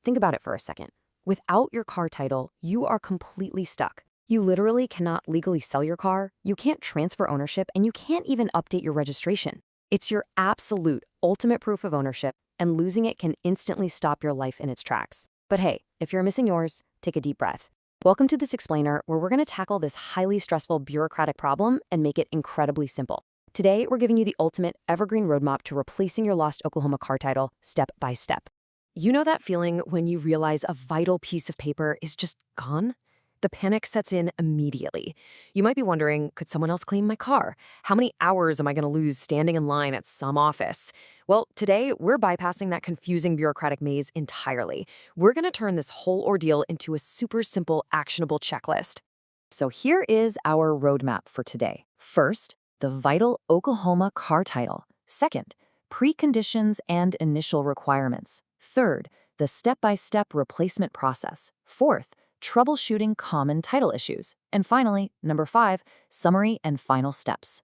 Think about it for a second. Without your car title, you are completely stuck. You literally cannot legally sell your car, you can't transfer ownership, and you can't even update your registration. It's your absolute ultimate proof of ownership, and losing it can instantly stop your life in its tracks. But hey, if you're missing yours, take a deep breath. Welcome to this explainer, where we're going to tackle this highly stressful bureaucratic problem and make it incredibly simple. Today, we're giving you the ultimate evergreen roadmap to replacing your lost Oklahoma car title step by step. You know that feeling when you realize a vital piece of paper is just gone? The panic sets in immediately. You might be wondering, could someone else claim my car? How many hours am I going to lose standing in line at some office? Well, today, we're bypassing that confusing bureaucratic maze entirely. We're going to turn this whole ordeal into a super simple, actionable checklist. So here is our roadmap for today. First, the vital Oklahoma car title. Second, preconditions and initial requirements. Third, the step-by-step replacement process. Fourth, troubleshooting common title issues. And finally, number 5, summary and final steps.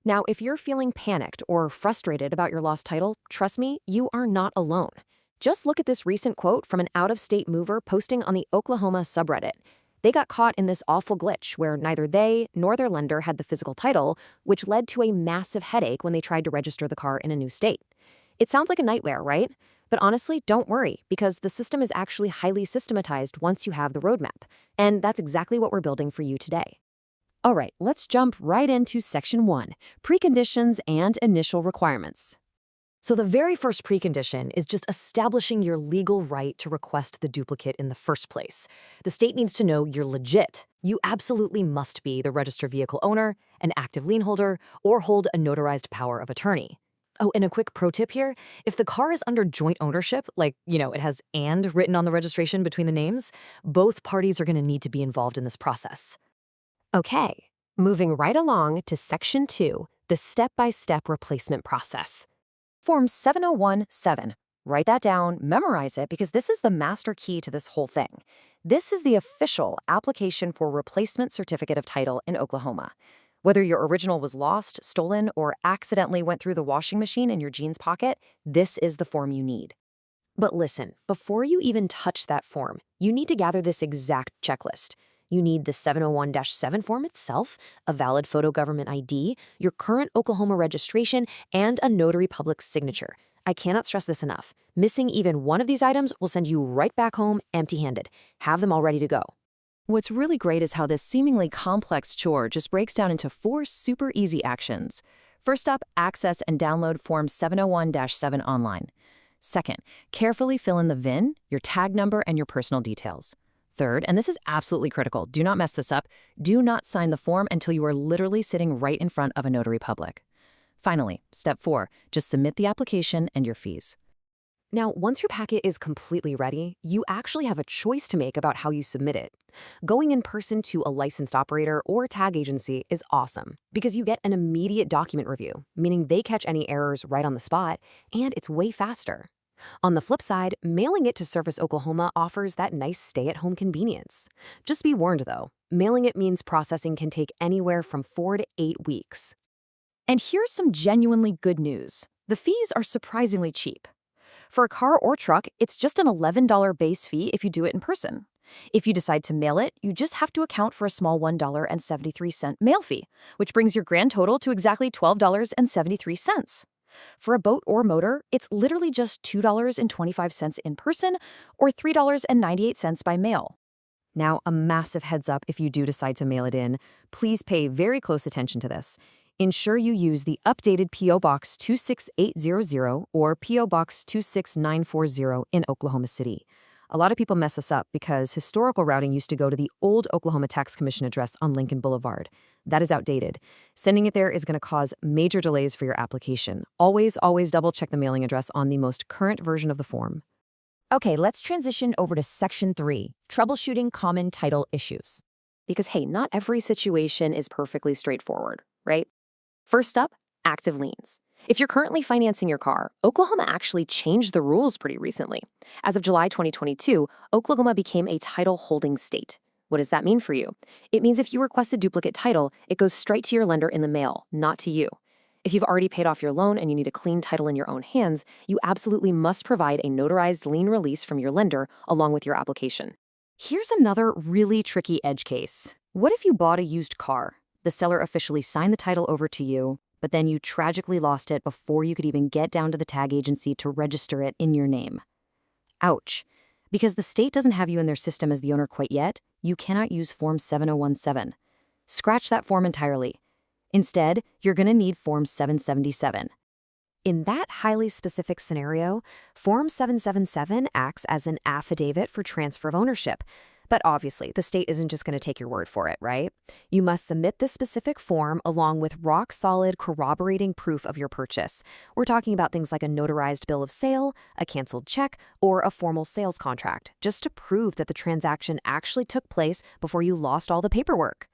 Now, if you're feeling panicked or frustrated about your lost title, trust me, you are not alone. Just look at this recent quote from an out-of-state mover posting on the Oklahoma subreddit. They got caught in this awful glitch where neither they nor their lender had the physical title, which led to a massive headache when they tried to register the car in a new state. It sounds like a nightmare, right? But honestly, don't worry, because the system is actually highly systematized once you have the roadmap. And that's exactly what we're building for you today. All right, let's jump right into Section 1, Preconditions and Initial Requirements. So the very first precondition is just establishing your legal right to request the duplicate in the first place. The state needs to know you're legit. You absolutely must be the registered vehicle owner, an active lien holder, or hold a notarized power of attorney. Oh, and a quick pro tip here, if the car is under joint ownership, like, it has "and" written on the registration between the names, both parties are going to need to be involved in this process. Okay, moving right along to Section 2, the step-by-step replacement process. Form 701-7. Write that down, memorize it, because this is the master key to this whole thing. This is the official application for replacement certificate of title in Oklahoma. Whether your original was lost, stolen, or accidentally went through the washing machine in your jeans pocket, this is the form you need. But listen, before you even touch that form, you need to gather this exact checklist. You need the 701-7 form itself, a valid photo government ID, your current Oklahoma registration, and a notary public signature. I cannot stress this enough. Missing even one of these items will send you right back home empty-handed. Have them all ready to go. What's really great is how this seemingly complex chore just breaks down into 4 super easy actions. First up, access and download Form 701-7 online. Second, carefully fill in the VIN, your tag number, and your personal details. Third, and this is absolutely critical, do not mess this up, do not sign the form until you are literally sitting right in front of a notary public. Finally, step 4, just submit the application and your fees. Now, once your packet is completely ready, you actually have a choice to make about how you submit it. Going in person to a licensed operator or tag agency is awesome because you get an immediate document review, meaning they catch any errors right on the spot, and it's way faster. On the flip side, mailing it to Service Oklahoma offers that nice stay-at-home convenience. Just be warned, though, mailing it means processing can take anywhere from 4 to 8 weeks. And here's some genuinely good news. The fees are surprisingly cheap. For a car or truck, it's just an $11 base fee if you do it in person. If you decide to mail it, you just have to account for a small $1.73 mail fee, which brings your grand total to exactly $12.73. For a boat or motor, it's literally just $2.25 in person or $3.98 by mail. Now, a massive heads up if you do decide to mail it in. Please pay very close attention to this. Ensure you use the updated P.O. Box 26800 or P.O. Box 26940 in Oklahoma City. A lot of people mess us up because historical routing used to go to the old Oklahoma Tax Commission address on Lincoln Boulevard. That is outdated. Sending it there is going to cause major delays for your application. Always double-check the mailing address on the most current version of the form. Okay, let's transition over to Section 3, Troubleshooting Common Title Issues. Because, hey, not every situation is perfectly straightforward, right? First up, active liens. If you're currently financing your car, Oklahoma actually changed the rules pretty recently. As of July 2022, Oklahoma became a title-holding state. What does that mean for you? It means if you request a duplicate title, it goes straight to your lender in the mail, not to you. If you've already paid off your loan and you need a clean title in your own hands, you absolutely must provide a notarized lien release from your lender along with your application. Here's another really tricky edge case. What if you bought a used car? The seller officially signed the title over to you, but then you tragically lost it before you could even get down to the tag agency to register it in your name. Ouch. Because the state doesn't have you in their system as the owner quite yet, you cannot use Form 7017. Scratch that form entirely. Instead, you're going to need Form 777. In that highly specific scenario, Form 777 acts as an affidavit for transfer of ownership. But obviously, the state isn't just going to take your word for it, right? You must submit this specific form along with rock-solid corroborating proof of your purchase. We're talking about things like a notarized bill of sale, a canceled check, or a formal sales contract, just to prove that the transaction actually took place before you lost all the paperwork.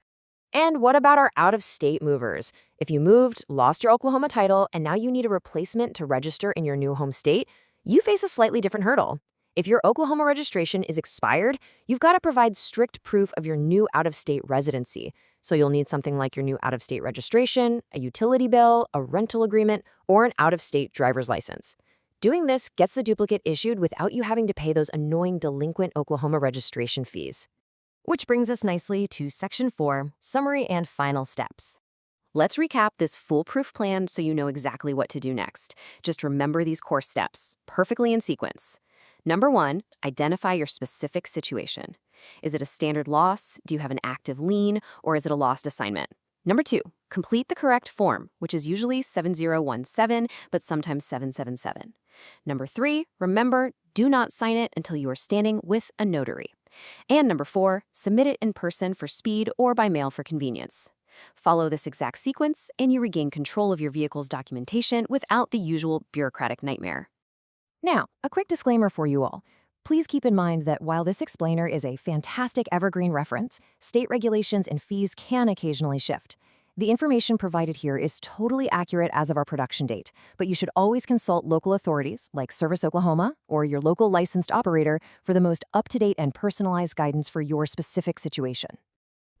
And what about our out-of-state movers? If you moved, lost your Oklahoma title, and now you need a replacement to register in your new home state, you face a slightly different hurdle. If your Oklahoma registration is expired, you've got to provide strict proof of your new out-of-state residency. So you'll need something like your new out-of-state registration, a utility bill, a rental agreement, or an out-of-state driver's license. Doing this gets the duplicate issued without you having to pay those annoying delinquent Oklahoma registration fees. Which brings us nicely to Section 4, Summary and Final Steps. Let's recap this foolproof plan so you know exactly what to do next. Just remember these core steps, perfectly in sequence. Number 1, identify your specific situation. Is it a standard loss? Do you have an active lien? Or is it a lost assignment? Number 2, complete the correct form, which is usually 7017, but sometimes 777. Number 3, remember, do not sign it until you are standing with a notary. And number 4, submit it in person for speed or by mail for convenience. Follow this exact sequence, and you regain control of your vehicle's documentation without the usual bureaucratic nightmare. Now, a quick disclaimer for you all. Please keep in mind that while this explainer is a fantastic evergreen reference, state regulations and fees can occasionally shift. The information provided here is totally accurate as of our production date, but you should always consult local authorities like Service Oklahoma or your local licensed operator for the most up-to-date and personalized guidance for your specific situation.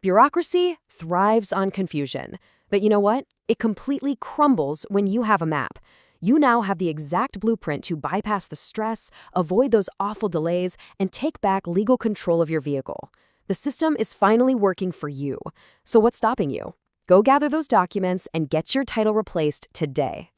Bureaucracy thrives on confusion, but you know what? It completely crumbles when you have a map. You now have the exact blueprint to bypass the stress, avoid those awful delays, and take back legal control of your vehicle. The system is finally working for you. So what's stopping you? Go gather those documents and get your title replaced today.